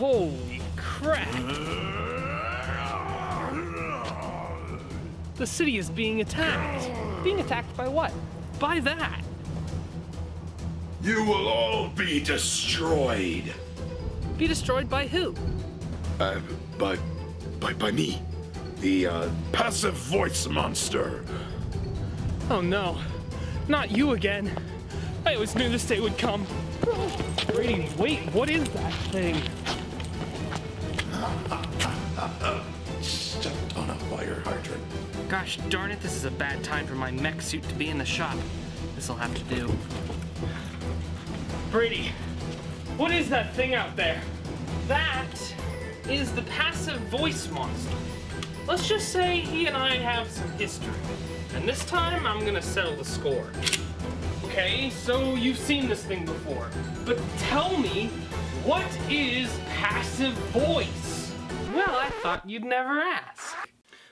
Holy crap! The city is being attacked. Being attacked by what? By that. You will all be destroyed. Be destroyed by who? By me. The, passive voice monster. Oh no, not you again. I always knew this day would come. Brady, wait, what is that thing? Stepped on a fire hydrant. Gosh darn it, this is a bad time for my mech suit to be in the shop. This'll have to do. Brady, what is that thing out there? That is the passive voice monster. Let's just say he and I have some history. And this time, I'm gonna settle the score. Okay, so you've seen this thing before. But tell me, what is passive voice? Well, I thought you'd never ask.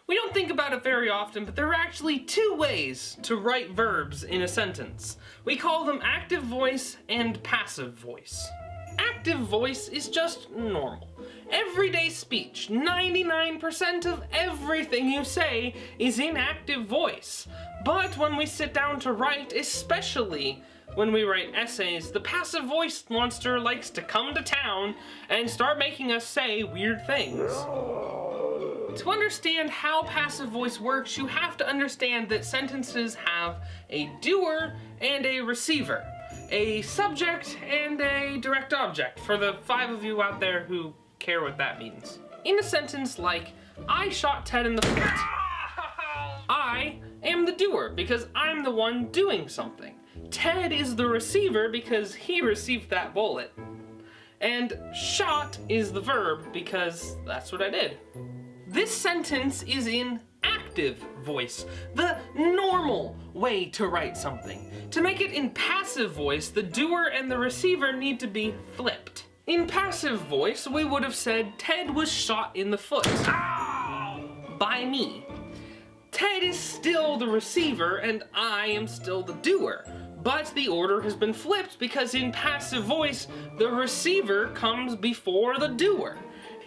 We don't think about it very often, but there are actually two ways to write verbs in a sentence. We call them active voice and passive voice. Active voice is just normal. Everyday speech. 99% of everything you say is in active voice. But when we sit down to write, especially when we write essays, the passive voice monster likes to come to town and start making us say weird things. To understand how passive voice works, you have to understand that sentences have a doer and a receiver, a subject and a direct object, for the 5 of you out there who care what that means. In a sentence like, I shot Ted in the foot, I am the doer because I'm the one doing something. Ted is the receiver because he received that bullet. And shot is the verb because that's what I did. This sentence is in active voice, the normal way to write something. To make it in passive voice, the doer and the receiver need to be flipped. In passive voice, we would have said, Ted was shot in the foot. By me. Ted is still the receiver and I am still the doer. But the order has been flipped because in passive voice, the receiver comes before the doer.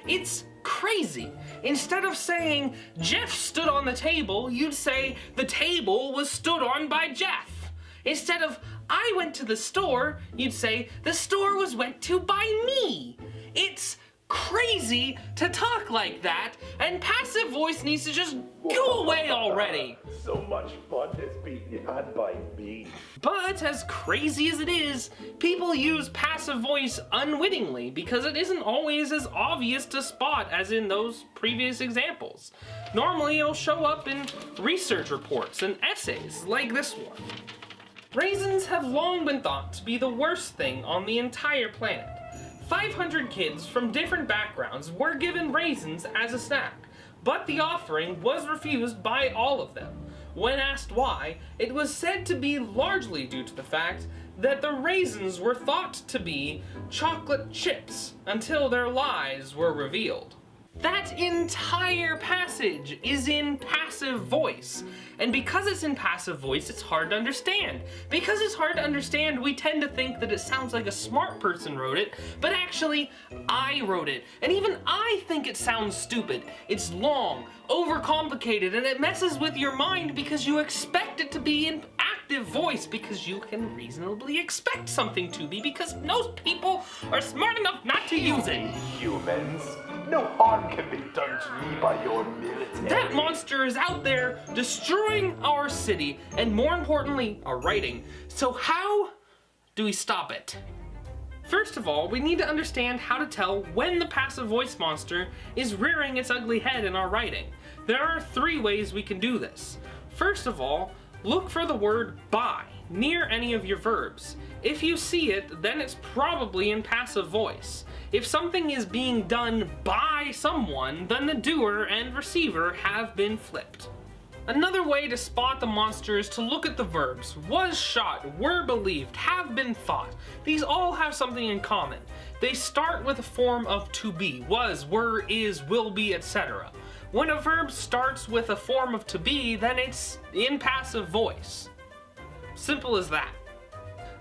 It's crazy. Instead of saying, Jeff stood on the table, you'd say, the table was stood on by Jeff. Instead of, I went to the store, you'd say, the store was went to by me. It's crazy to talk like that, and passive voice needs to just go away already. So much fun is being had by me. But as crazy as it is, people use passive voice unwittingly because it isn't always as obvious to spot as in those previous examples. Normally it'll show up in research reports and essays like this one. Raisins have long been thought to be the worst thing on the entire planet. 500 kids from different backgrounds were given raisins as a snack, but the offering was refused by all of them. When asked why, it was said to be largely due to the fact that the raisins were thought to be chocolate chips until their lies were revealed. That entire passage is in passive voice. And because it's in passive voice, it's hard to understand. Because it's hard to understand, we tend to think that it sounds like a smart person wrote it, but actually, I wrote it. And even I think it sounds stupid. It's long, overcomplicated, and it messes with your mind because you expect it to be in active voice because you can reasonably expect something to be because most people are smart enough not to use it. Humans, no harm can be done to me by your military. That monster is out there destroying our city and, more importantly, our writing. So how do we stop it? First of all, we need to understand how to tell when the passive voice monster is rearing its ugly head in our writing. There are 3 ways we can do this. First of all, look for the word by near any of your verbs. If you see it, then it's probably in passive voice. If something is being done by someone, then the doer and receiver have been flipped. Another way to spot the monster is to look at the verbs. Was shot, were believed, have been thought. These all have something in common. They start with a form of to be, was, were, is, will be, etc. When a verb starts with a form of to be, then it's in passive voice. Simple as that.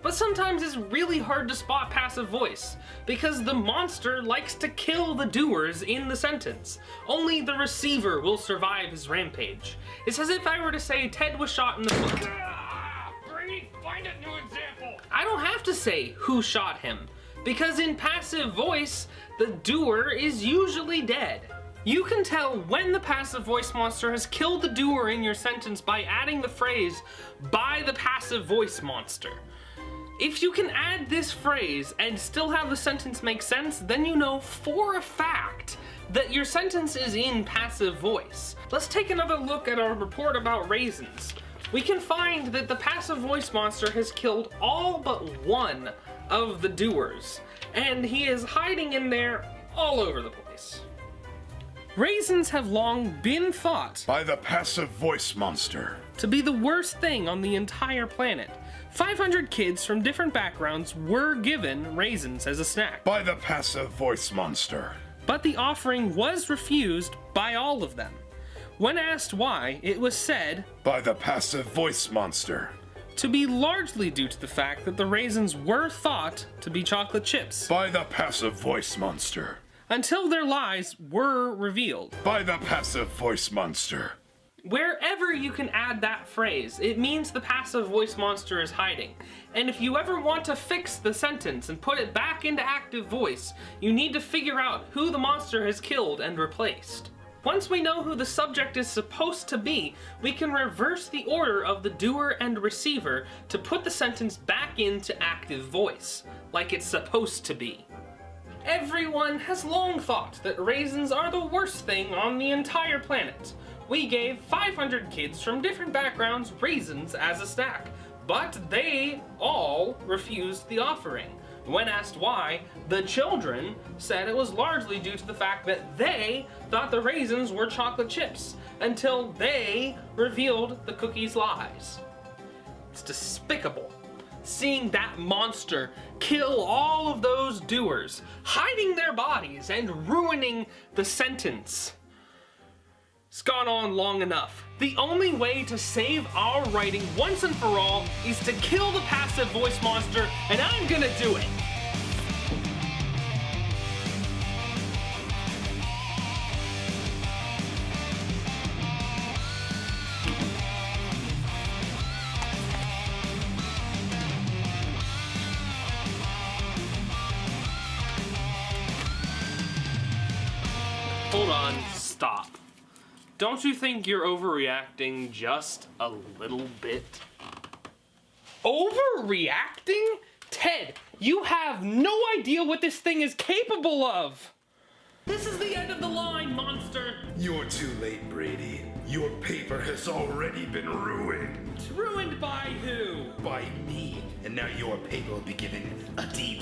But sometimes it's really hard to spot passive voice, because the monster likes to kill the doers in the sentence. Only the receiver will survive his rampage. It's as if I were to say Ted was shot in the foot. Brady, find a new example. I don't have to say who shot him, because in passive voice, the doer is usually dead. You can tell when the passive voice monster has killed the doer in your sentence by adding the phrase, by the passive voice monster. If you can add this phrase and still have the sentence make sense, then you know for a fact that your sentence is in passive voice. Let's take another look at our report about raisins. We can find that the passive voice monster has killed all but one of the doers, and he is hiding in there all over the place. Raisins have long been thought By the passive voice monster. to be the worst thing on the entire planet. 500 kids from different backgrounds were given raisins as a snack, By the passive voice monster. but the offering was refused by all of them. When asked why, it was said By the passive voice monster. to be largely due to the fact that the raisins were thought to be chocolate chips, By the passive voice monster. until their lies were revealed. By the passive voice monster. Wherever you can add that phrase, it means the passive voice monster is hiding. And if you ever want to fix the sentence and put it back into active voice, you need to figure out who the monster has killed and replaced. Once we know who the subject is supposed to be, we can reverse the order of the doer and receiver to put the sentence back into active voice, like it's supposed to be. Everyone has long thought that raisins are the worst thing on the entire planet. We gave 500 kids from different backgrounds raisins as a snack, but they all refused the offering. When asked why, the children said it was largely due to the fact that they thought the raisins were chocolate chips, until they revealed the cookies' lies. It's despicable. Seeing that monster kill all of those doers, hiding their bodies and ruining the sentence. It's gone on long enough. The only way to save our writing once and for all is to kill the passive voice monster, and I'm gonna do it. Hold on, stop. Don't you think you're overreacting just a little bit? Overreacting? Ted, you have no idea what this thing is capable of! This is the end of the line, monster! You're too late, Brady. Your paper has already been ruined. Ruined by who? By me. And now your paper will be given a D+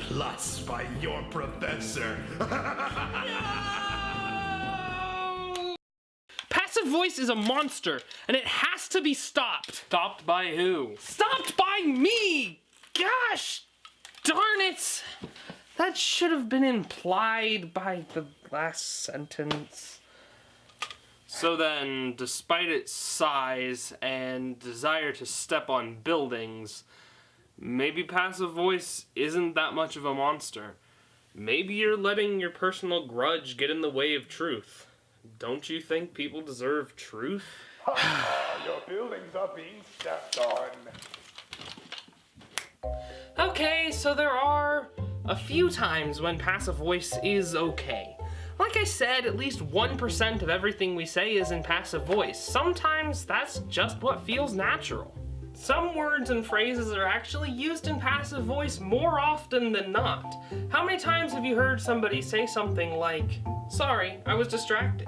by your professor. Passive voice is a monster, and it has to be stopped. Stopped by who? Stopped by me! Gosh darn it! That should have been implied by the last sentence. So then, despite its size and desire to step on buildings, maybe passive voice isn't that much of a monster. Maybe you're letting your personal grudge get in the way of truth. Don't you think people deserve truth? Your buildings are being stepped on. Okay, so there are a few times when passive voice is okay. Like I said, at least 1% of everything we say is in passive voice. Sometimes that's just what feels natural. Some words and phrases are actually used in passive voice more often than not. How many times have you heard somebody say something like, "Sorry, I was distracted"?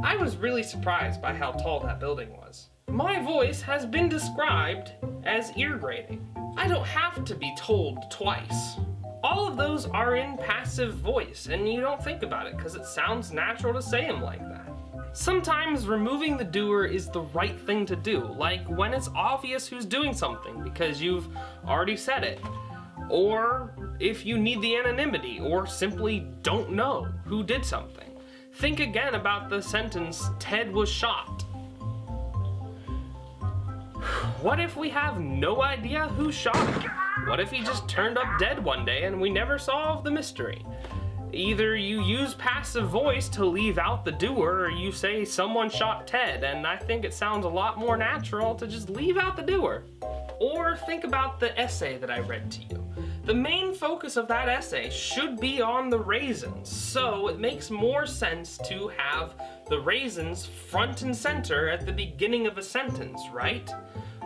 I was really surprised by how tall that building was. My voice has been described as ear grating. I don't have to be told twice. All of those are in passive voice, and you don't think about it because it sounds natural to say them like that. Sometimes removing the doer is the right thing to do, like when it's obvious who's doing something because you've already said it. Or if you need the anonymity, or simply don't know who did something. Think again about the sentence, "Ted was shot." What if we have no idea who shot him? What if he just turned up dead one day and we never solved the mystery? Either you use passive voice to leave out the doer, or you say someone shot Ted, and I think it sounds a lot more natural to just leave out the doer. Or think about the essay that I read to you. The main focus of that essay should be on the raisins, so it makes more sense to have the raisins front and center at the beginning of a sentence, right?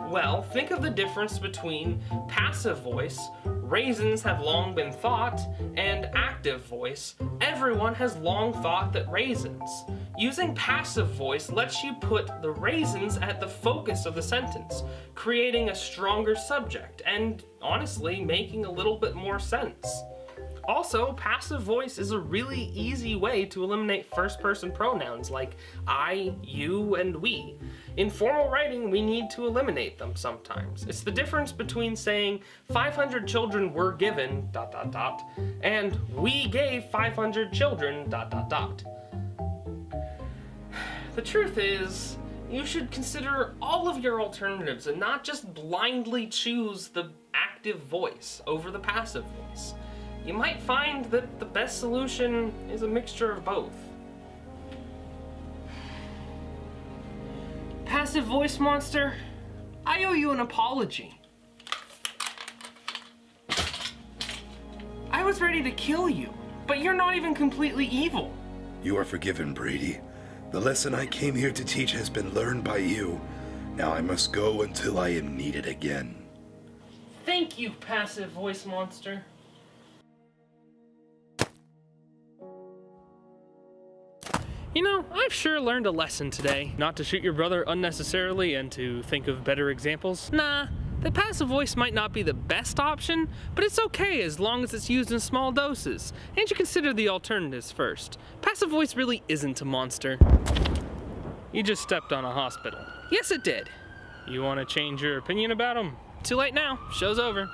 Well, think of the difference between passive voice, raisins have long been thought, and active voice, everyone has long thought that raisins. Using passive voice lets you put the raisins at the focus of the sentence, creating a stronger subject, and honestly, making a little bit more sense. Also, passive voice is a really easy way to eliminate first-person pronouns like I, you, and we. In formal writing, we need to eliminate them sometimes. It's the difference between saying 500 children were given ... and we gave 500 children ... The truth is, you should consider all of your alternatives and not just blindly choose the active voice over the passive voice. You might find that the best solution is a mixture of both. Passive voice monster, I owe you an apology. I was ready to kill you, but you're not even completely evil. You are forgiven, Brady. The lesson I came here to teach has been learned by you. Now I must go until I am needed again. Thank you, passive voice monster. You know, I've sure learned a lesson today. Not to shoot your brother unnecessarily and to think of better examples. Nah, the passive voice might not be the best option, but it's okay as long as it's used in small doses, and you consider the alternatives first. Passive voice really isn't a monster. You just stepped on a hospital. Yes, it did. You want to change your opinion about him? Too late now. Show's over.